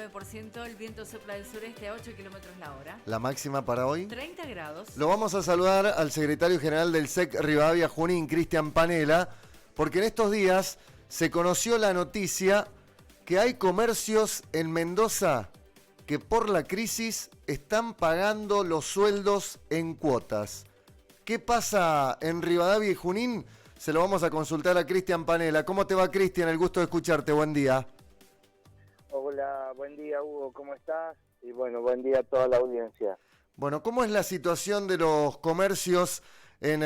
29%, el viento sopla del sureste a 8 kilómetros la hora. La máxima para hoy. 30 grados. Lo vamos a saludar al secretario general del SEC Rivadavia Junín, Cristian Panela, porque en estos días se conoció la noticia que hay comercios en Mendoza que por la crisis están pagando los sueldos en cuotas. ¿Qué pasa en Rivadavia y Junín? Se lo vamos a consultar a Cristian Panela. ¿Cómo te va, Cristian? El gusto de escucharte. Buen día. Hola, buen día, Hugo. ¿Cómo estás? Y bueno, buen día a toda la audiencia. Bueno, ¿cómo es la situación de los comercios en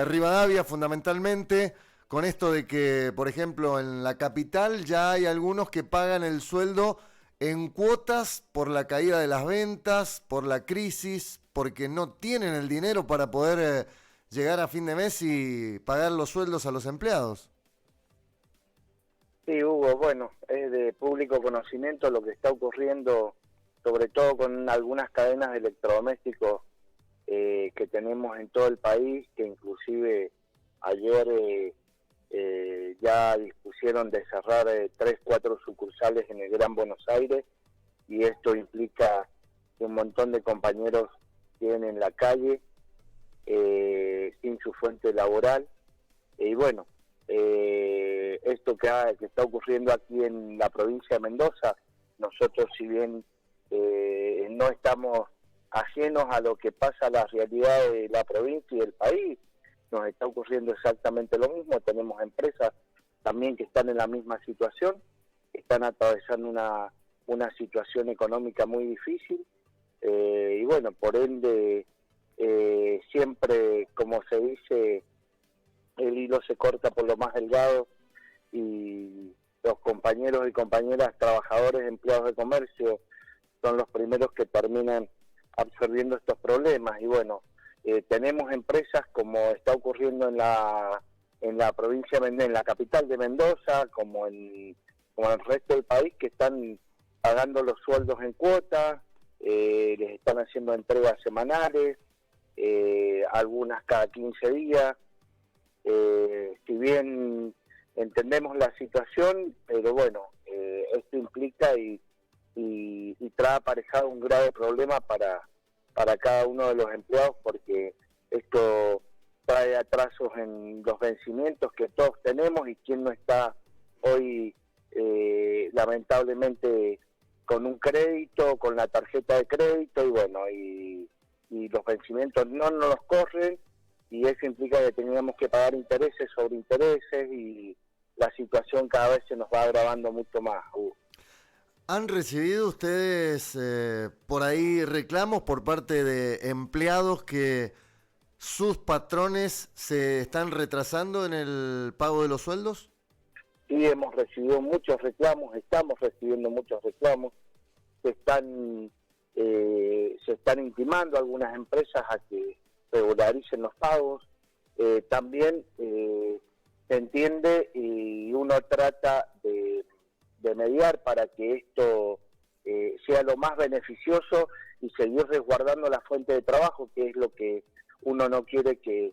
Rivadavia fundamentalmente? Con esto de que, por ejemplo, en la capital ya hay algunos que pagan el sueldo en cuotas por la caída de las ventas, por la crisis, porque no tienen el dinero para poder llegar a fin de mes y pagar los sueldos a los empleados. Sí, Hugo, bueno, es de público conocimiento lo que está ocurriendo, sobre todo con algunas cadenas de electrodomésticos que tenemos en todo el país, que inclusive ayer ya dispusieron de cerrar 3, 4 sucursales en el Gran Buenos Aires, y esto implica que un montón de compañeros queden en la calle sin su fuente laboral. Y bueno, esto que está ocurriendo aquí en la provincia de Mendoza, nosotros si bien no estamos ajenos a lo que pasa a la realidad de la provincia y del país, nos está ocurriendo exactamente lo mismo. Tenemos empresas también que están en la misma situación, están atravesando una situación económica muy difícil, y bueno, por ende siempre, como se dice, el hilo se corta por lo más delgado, y los compañeros y compañeras, trabajadores, empleados de comercio, son los primeros que terminan absorbiendo estos problemas. Y bueno, tenemos empresas, como está ocurriendo en la provincia, en la capital de Mendoza, como en el resto del país, que están pagando los sueldos en cuotas, les están haciendo entregas semanales, algunas cada 15 días. Si bien entendemos la situación, pero bueno, esto implica y trae aparejado un grave problema para cada uno de los empleados, porque esto trae atrasos en los vencimientos que todos tenemos, y quien no está hoy lamentablemente con un crédito, con la tarjeta de crédito, y bueno, y los vencimientos no nos los corren, y eso implica que teníamos que pagar intereses sobre intereses, y la situación cada vez se nos va agravando mucho más. ¿Han recibido ustedes por ahí reclamos por parte de empleados que sus patrones se están retrasando en el pago de los sueldos? Sí, hemos recibido muchos reclamos, estamos recibiendo muchos reclamos. Se están intimando algunas empresas a que regularicen los pagos. También se entiende, y uno trata de mediar para que esto sea lo más beneficioso y seguir resguardando la fuente de trabajo, que es lo que uno no quiere que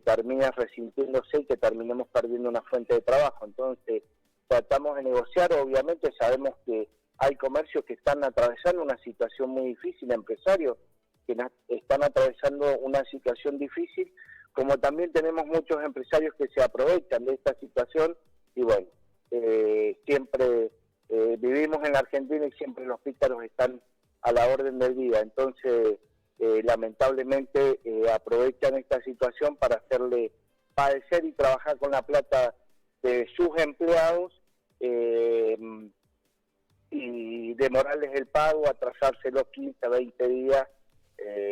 termine resintiéndose y que terminemos perdiendo una fuente de trabajo. Entonces tratamos de negociar. Obviamente sabemos que hay comercios que están atravesando una situación muy difícil, empresarios que están atravesando una situación difícil, como también tenemos muchos empresarios que se aprovechan de esta situación. Y bueno, siempre vivimos en la Argentina y siempre los pícaros están a la orden del día. Entonces lamentablemente aprovechan esta situación para hacerle padecer y trabajar con la plata de sus empleados, y demorarles el pago, atrasárselo 15, 20 días.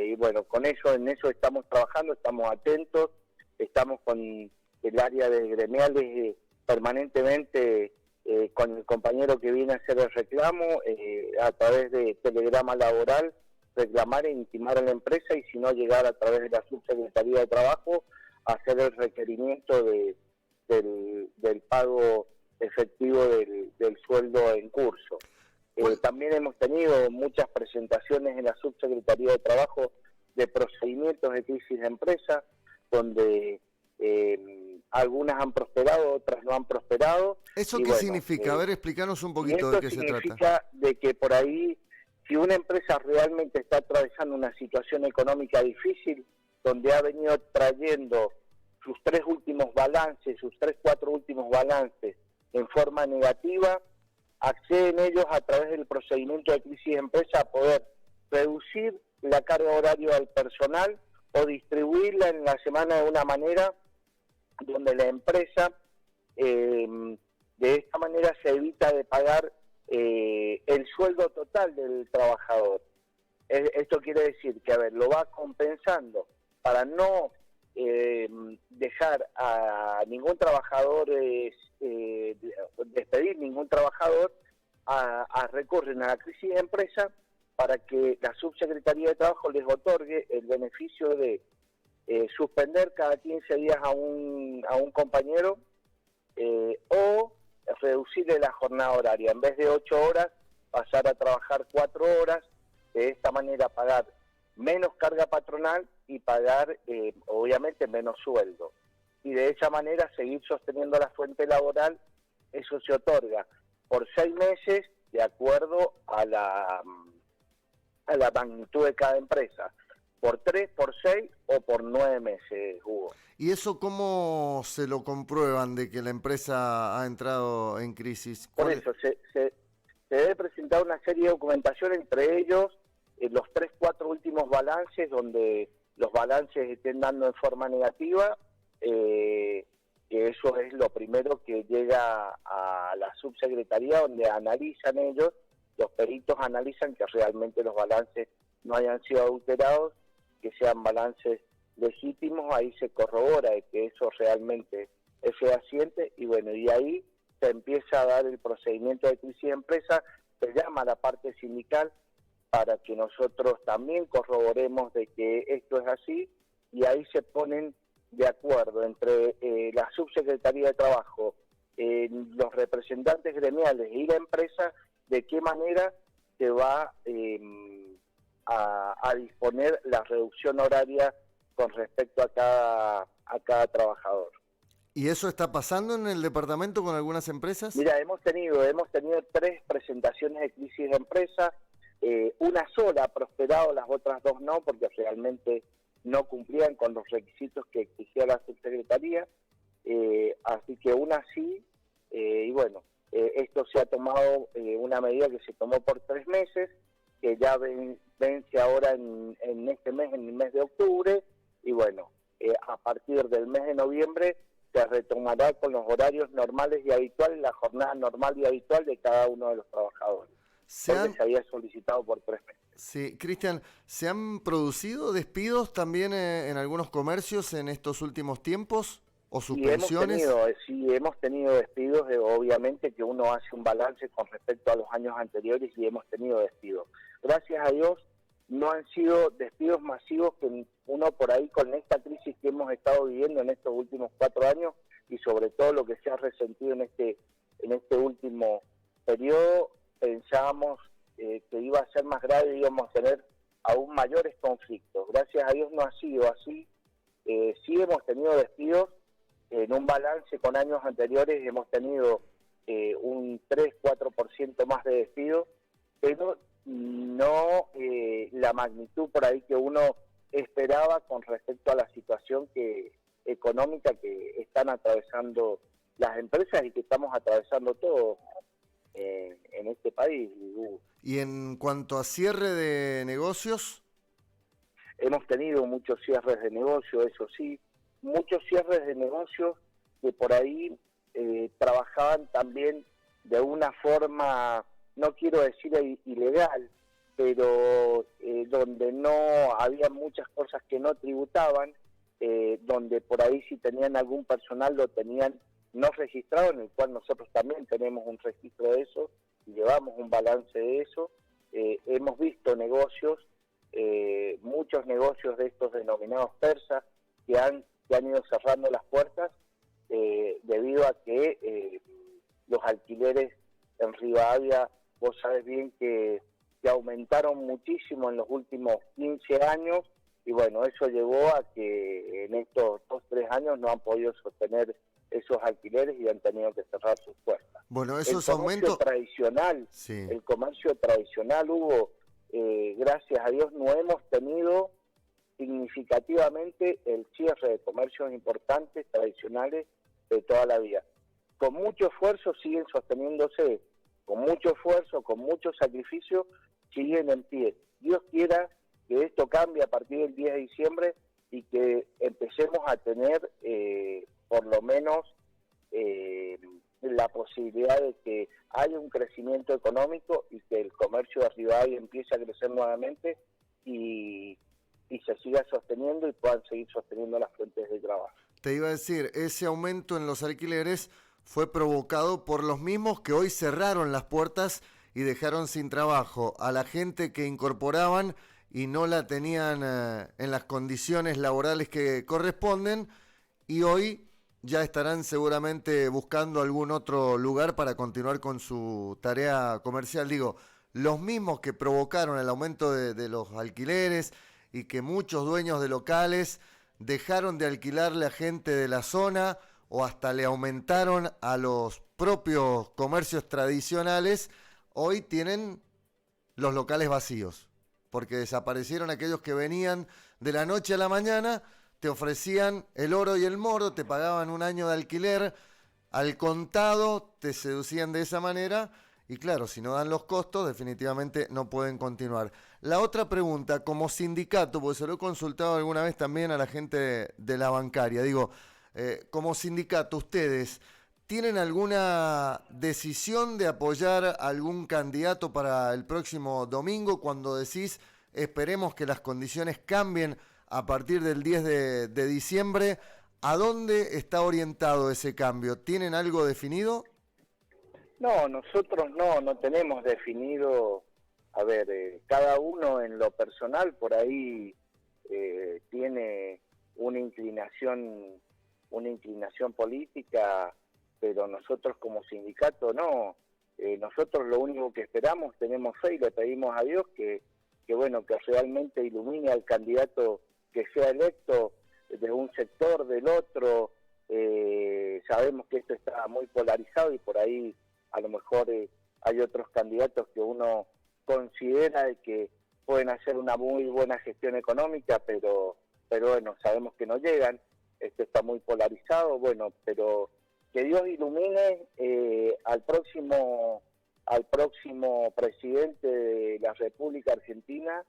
Y bueno, en eso estamos trabajando, estamos atentos, estamos con el área de gremiales permanentemente, con el compañero que viene a hacer el reclamo, a través de telegrama laboral, reclamar e intimar a la empresa, y si no, llegar a través de la Subsecretaría de Trabajo a hacer el requerimiento del pago efectivo del sueldo en curso. También hemos tenido muchas presentaciones en la Subsecretaría de Trabajo de procedimientos de crisis de empresa, donde algunas han prosperado, otras no han prosperado. ¿Eso y qué bueno, significa? A ver, explícanos un y poquito esto de qué se trata. significa de que por ahí, si una empresa realmente está atravesando una situación económica difícil, donde ha venido trayendo sus 3 últimos balances, sus 3, 4 últimos balances en forma negativa, acceden ellos a través del procedimiento de crisis de empresa a poder reducir la carga horaria del personal o distribuirla en la semana de una manera donde la empresa, de esta manera se evita de pagar el sueldo total del trabajador. Esto quiere decir que, a ver, lo va compensando para no dejar a ningún trabajador, despedir ningún trabajador, recurren a la crisis de empresa para que la Subsecretaría de Trabajo les otorgue el beneficio de suspender cada 15 días a un compañero o reducirle la jornada horaria. En vez de 8 horas, pasar a trabajar 4 horas, de esta manera pagar menos carga patronal y pagar, obviamente, menos sueldo. Y de esa manera seguir sosteniendo la fuente laboral. Eso se otorga por 6 meses, de acuerdo a la magnitud de cada empresa. Por 3, por 6 o por 9 meses, Hugo. ¿Y eso cómo se lo comprueban de que la empresa ha entrado en crisis? Por eso, se debe presentar una serie de documentación, entre ellos los 3, 4 últimos balances, donde los balances estén dando en forma negativa, que eso es lo primero que llega a la subsecretaría, donde analizan ellos, los peritos analizan que realmente los balances no hayan sido adulterados, que sean balances legítimos. Ahí se corrobora de que eso realmente es fehaciente, y bueno, y ahí se empieza a dar el procedimiento de crisis de empresa, se llama a la parte sindical para que nosotros también corroboremos de que esto es así, y ahí se ponen de acuerdo entre la Subsecretaría de Trabajo, los representantes gremiales y la empresa, de qué manera se va a disponer la reducción horaria con respecto a cada trabajador. ¿Y eso está pasando en el departamento con algunas empresas? Mira, hemos tenido 3 presentaciones de crisis de empresa, una sola ha prosperado, las otras 2 no, porque realmente no cumplían con los requisitos que exigía la subsecretaría, así que una sí, y bueno, esto se ha tomado, una medida que se tomó por 3 meses, que ya vence ahora en este mes, en el mes de octubre, y bueno, a partir del mes de noviembre se retomará con los horarios normales y habituales, la jornada normal y habitual de cada uno de los trabajadores, porque se había solicitado por 3 meses. Sí, Cristian, ¿se han producido despidos también en algunos comercios en estos últimos tiempos o suspensiones? Hemos tenido despidos, obviamente que uno hace un balance con respecto a los años anteriores y hemos tenido despidos. Gracias a Dios no han sido despidos masivos que uno por ahí con esta crisis que hemos estado viviendo en estos últimos 4 años y sobre todo lo que se ha resentido en este último periodo, pensábamos que iba a ser más grave y íbamos a tener aún mayores conflictos. Gracias a Dios no ha sido así. Sí hemos tenido despidos. En un balance con años anteriores hemos tenido un 3-4% más de despidos, pero no la magnitud por ahí que uno esperaba con respecto a la situación económica que están atravesando las empresas y que estamos atravesando todos en este país. Y en cuanto a cierre de negocios, hemos tenido muchos cierres de negocio, eso sí, muchos cierres de negocios que por ahí trabajaban también de una forma, no quiero decir ilegal, pero donde no había muchas cosas que no tributaban, donde por ahí si tenían algún personal lo tenían no registrado, en el cual nosotros también tenemos un registro de eso y llevamos un balance de eso. Hemos visto negocios, muchos negocios de estos denominados persas que han ido cerrando las puertas debido a que los alquileres en Rivadavia, vos sabés bien que aumentaron muchísimo en los últimos 15 años y bueno, eso llevó a que en estos 2-3 años no han podido sostener esos alquileres y han tenido que cerrar sus puertas. Bueno, El esos comercio aumentos... tradicional, Sí. el comercio tradicional hubo, gracias a Dios, no hemos tenido significativamente el cierre de comercios importantes, tradicionales, de toda la vida. Con mucho esfuerzo siguen sosteniéndose, con mucho esfuerzo, con mucho sacrificio, siguen en pie. Dios quiera que esto cambie a partir del 10 de diciembre y que empecemos a tener por lo menos la posibilidad de que haya un crecimiento económico y que el comercio de Rivadavia empiece a crecer nuevamente y se siga sosteniendo y puedan seguir sosteniendo las fuentes de trabajo. Te iba a decir, ese aumento en los alquileres fue provocado por los mismos que hoy cerraron las puertas y dejaron sin trabajo a la gente que incorporaban y no la tenían en las condiciones laborales que corresponden, y hoy ya estarán seguramente buscando algún otro lugar para continuar con su tarea comercial. Digo, los mismos que provocaron el aumento de los alquileres y que muchos dueños de locales dejaron de alquilarle a gente de la zona o hasta le aumentaron a los propios comercios tradicionales, hoy tienen los locales vacíos, porque desaparecieron aquellos que venían de la noche a la mañana, te ofrecían el oro y el moro, te pagaban un año de alquiler, al contado te seducían de esa manera, y claro, si no dan los costos, definitivamente no pueden continuar. La otra pregunta, como sindicato, porque se lo he consultado alguna vez también a la gente de la bancaria, digo, como sindicato, ¿ustedes tienen alguna decisión de apoyar a algún candidato para el próximo domingo cuando decís esperemos que las condiciones cambien a partir del 10 de diciembre? ¿A dónde está orientado ese cambio? ¿Tienen algo definido? No, nosotros no tenemos definido, a ver, cada uno en lo personal por ahí tiene una inclinación política, pero nosotros como sindicato no. Nosotros lo único que esperamos, tenemos fe y le pedimos a Dios que bueno, que realmente ilumine al candidato que sea electo de un sector, del otro. Sabemos que esto está muy polarizado y por ahí a lo mejor hay otros candidatos que uno considera de que pueden hacer una muy buena gestión económica, pero bueno, sabemos que no llegan. Esto está muy polarizado, bueno, pero que Dios ilumine al próximo presidente de la República Argentina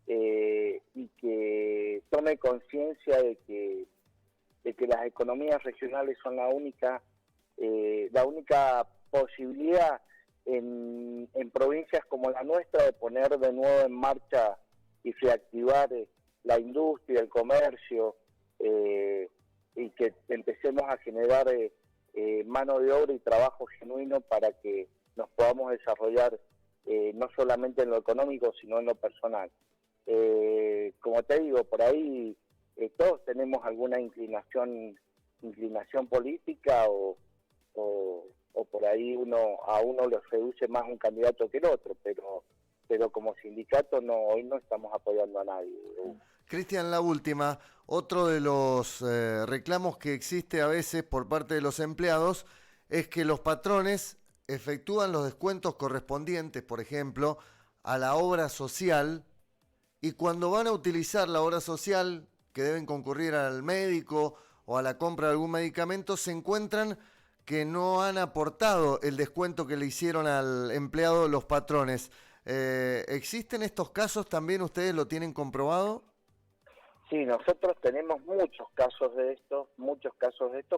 y que tome conciencia de que las economías regionales son la única posibilidad en provincias como la nuestra de poner de nuevo en marcha y reactivar la industria, el comercio, y que empecemos a generar mano de obra y trabajo genuino para que nos podamos desarrollar no solamente en lo económico, sino en lo personal. Como te digo, por ahí todos tenemos alguna inclinación política o por ahí a uno lo seduce más un candidato que el otro, pero como sindicato hoy no estamos apoyando a nadie. Cristian, la última, otro de los reclamos que existe a veces por parte de los empleados es que los patrones efectúan los descuentos correspondientes, por ejemplo, a la obra social, y cuando van a utilizar la obra social, que deben concurrir al médico o a la compra de algún medicamento, se encuentran que no han aportado el descuento que le hicieron al empleado los patrones. ¿Existen estos casos también? ¿Ustedes lo tienen comprobado? Sí, nosotros tenemos muchos casos de estos,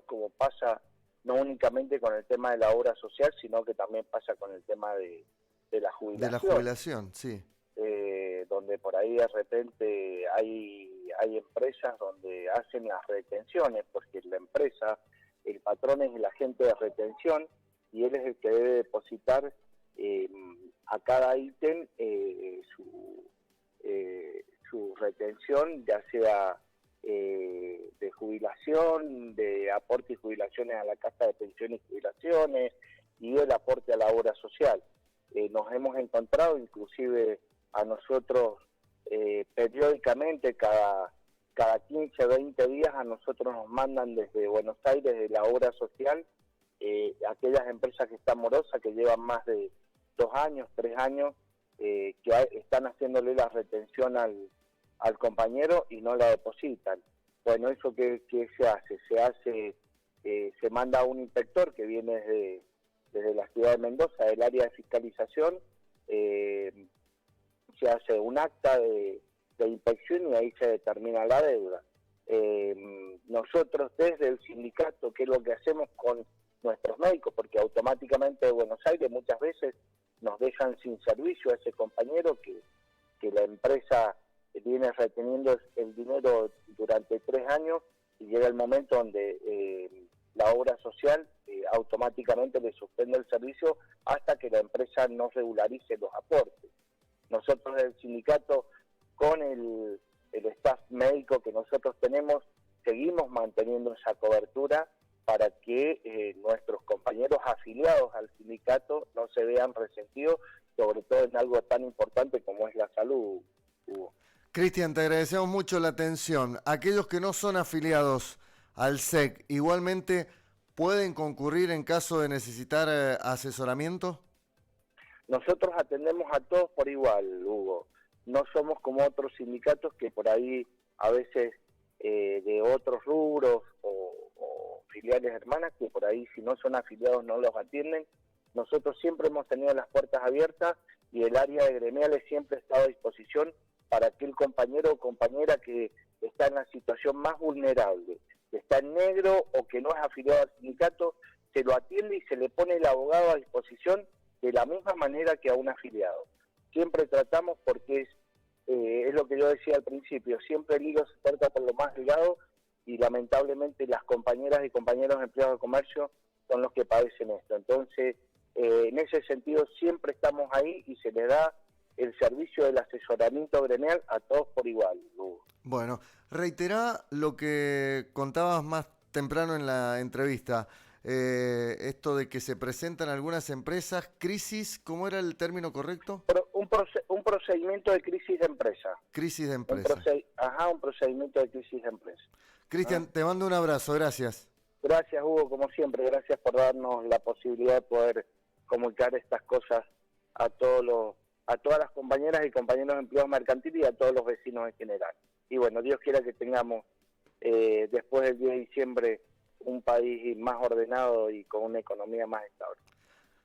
como pasa no únicamente con el tema de la obra social, sino que también pasa con el tema de la jubilación. De la jubilación, sí. Donde por ahí de repente hay empresas donde hacen las retenciones, porque la empresa, el patrón es el agente de retención y él es el que debe depositar a cada ítem su retención, ya sea de jubilación, de aporte y jubilaciones a la Caja de Pensiones y Jubilaciones y el aporte a la obra social. Nos hemos encontrado, inclusive a nosotros periódicamente, cada 15, 20 días, a nosotros nos mandan desde Buenos Aires, de la obra social, aquellas empresas que están morosas, que llevan más de 2 años, 3 años, que están haciéndole la retención al compañero y no la depositan. Bueno, ¿eso qué se hace? Se manda a un inspector que viene desde la ciudad de Mendoza, del área de fiscalización, se hace un acta de inspección y ahí se determina la deuda. Nosotros desde el sindicato, ¿qué es lo que hacemos con nuestros médicos? Porque automáticamente de Buenos Aires muchas veces nos dejan sin servicio a ese compañero que la empresa viene reteniendo el dinero durante 3 años y llega el momento donde la obra social automáticamente le suspende el servicio hasta que la empresa no regularice los aportes. Nosotros del sindicato, con el staff médico que nosotros tenemos, seguimos manteniendo esa cobertura para que nuestros compañeros afiliados al sindicato no se vean resentidos, sobre todo en algo tan importante como es la salud, Hugo. Cristian, te agradecemos mucho la atención. Aquellos que no son afiliados al SEC, ¿igualmente pueden concurrir en caso de necesitar asesoramiento? Nosotros atendemos a todos por igual, Hugo. No somos como otros sindicatos que por ahí a veces de otros rubros o filiales hermanas que por ahí si no son afiliados no los atienden. Nosotros siempre hemos tenido las puertas abiertas y el área de gremiales siempre ha estado a disposición para aquel compañero o compañera que está en la situación más vulnerable, que está en negro o que no es afiliado al sindicato, se lo atiende y se le pone el abogado a disposición de la misma manera que a un afiliado. Siempre tratamos, porque es lo que yo decía al principio, siempre el hilo se corta por lo más delgado y lamentablemente las compañeras y compañeros empleados de comercio son los que padecen esto. Entonces, en ese sentido siempre estamos ahí y se le da el servicio del asesoramiento gremial a todos por igual, Hugo. Bueno, reiterá lo que contabas más temprano en la entrevista, esto de que se presentan algunas empresas, crisis, ¿cómo era el término correcto? Un procedimiento de crisis de empresa. Crisis de empresa. Un procedimiento de crisis de empresa. Cristian, te mando un abrazo, gracias. Gracias, Hugo, como siempre, gracias por darnos la posibilidad de poder comunicar estas cosas a todas las compañeras y compañeros de empleados mercantiles y a todos los vecinos en general. Y bueno, Dios quiera que tengamos después del 10 de diciembre un país más ordenado y con una economía más estable.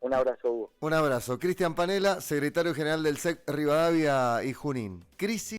Un abrazo, Hugo. Un abrazo. Cristian Panela, secretario general del SEC Rivadavia y Junín. Crisis